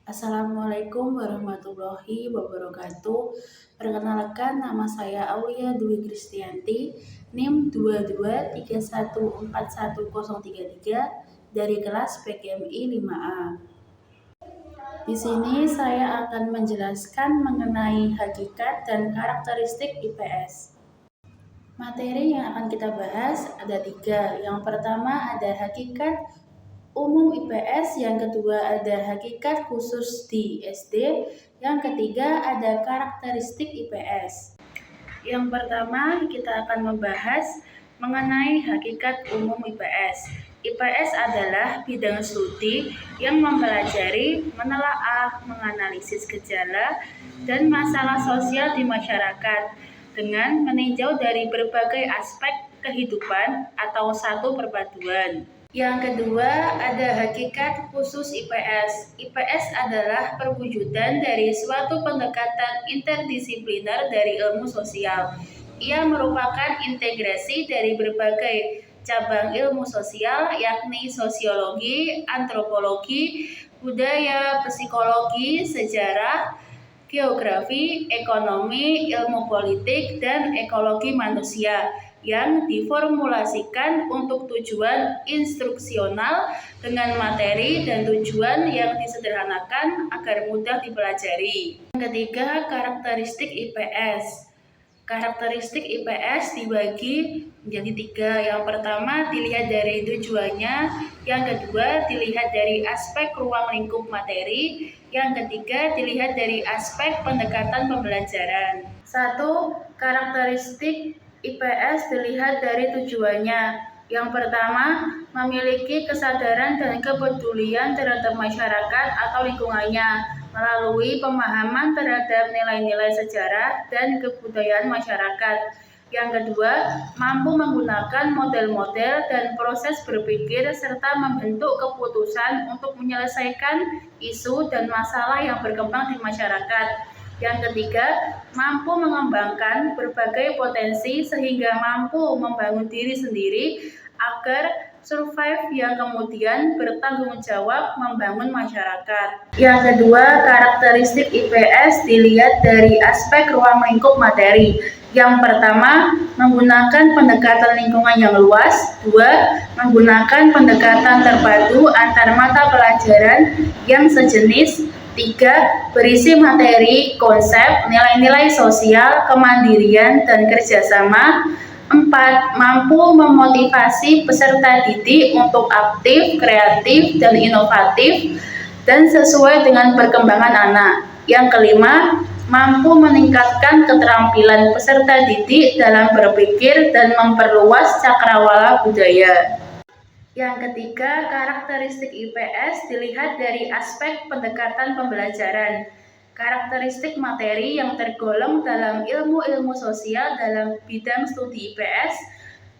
Assalamualaikum warahmatullahi wabarakatuh. Perkenalkan, nama saya Aulia Dwi Kristianti, NIM 22314133 dari kelas PGMI 5A. Di sini saya akan menjelaskan mengenai hakikat dan karakteristik IPS. Materi yang akan kita bahas ada 3. Yang pertama ada hakikat umum IPS, yang kedua ada hakikat khusus di SD, yang ketiga ada karakteristik IPS. Yang pertama kita akan membahas mengenai hakikat umum IPS. IPS adalah bidang studi yang mempelajari, menelaah, menganalisis gejala dan masalah sosial di masyarakat dengan meninjau dari berbagai aspek kehidupan atau satu perpaduan. Yang kedua ada hakikat khusus IPS. IPS adalah perwujudan dari suatu pendekatan interdisipliner dari ilmu sosial. Ia merupakan integrasi dari berbagai cabang ilmu sosial, yakni sosiologi, antropologi, budaya, psikologi, sejarah, geografi, ekonomi, ilmu politik, dan ekologi manusia yang diformulasikan untuk tujuan instruksional dengan materi dan tujuan yang disederhanakan agar mudah dipelajari. Yang ketiga, karakteristik IPS. Karakteristik IPS dibagi menjadi 3. Yang pertama dilihat dari tujuannya, yang kedua dilihat dari aspek ruang lingkup materi, yang ketiga dilihat dari aspek pendekatan pembelajaran. 1. Karakteristik IPS dilihat dari tujuannya. Yang pertama, memiliki kesadaran dan kepedulian terhadap masyarakat atau lingkungannya melalui pemahaman terhadap nilai-nilai sejarah dan kebudayaan masyarakat. Yang kedua, mampu menggunakan model-model dan proses berpikir serta membentuk keputusan untuk menyelesaikan isu dan masalah yang berkembang di masyarakat. Yang ketiga, mampu mengembangkan berbagai potensi sehingga mampu membangun diri sendiri agar survive yang kemudian bertanggung jawab membangun masyarakat. Yang kedua, karakteristik IPS dilihat dari aspek ruang lingkup materi. Yang pertama, menggunakan pendekatan lingkungan yang luas. 2. Menggunakan pendekatan terpadu antar mata pelajaran yang sejenis. 3. Berisi materi, konsep, nilai-nilai sosial, kemandirian, dan kerjasama. 4. Mampu memotivasi peserta didik untuk aktif, kreatif, dan inovatif, dan sesuai dengan perkembangan anak. Yang kelima, mampu meningkatkan keterampilan peserta didik dalam berpikir dan memperluas cakrawala budaya. Yang ketiga, karakteristik IPS dilihat dari aspek pendekatan pembelajaran. Karakteristik materi yang tergolong dalam ilmu-ilmu sosial dalam bidang studi IPS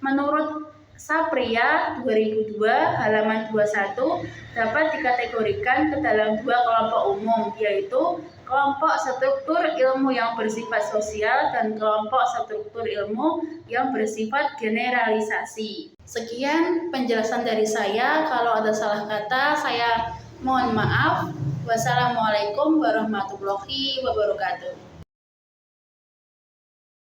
menurut Sapria 2002 halaman 21 dapat dikategorikan ke dalam 2 kelompok umum, yaitu kelompok struktur ilmu yang bersifat sosial dan kelompok struktur ilmu yang bersifat generalisasi. Sekian penjelasan dari saya. Kalau ada salah kata, saya mohon maaf. Wassalamualaikum warahmatullahi wabarakatuh.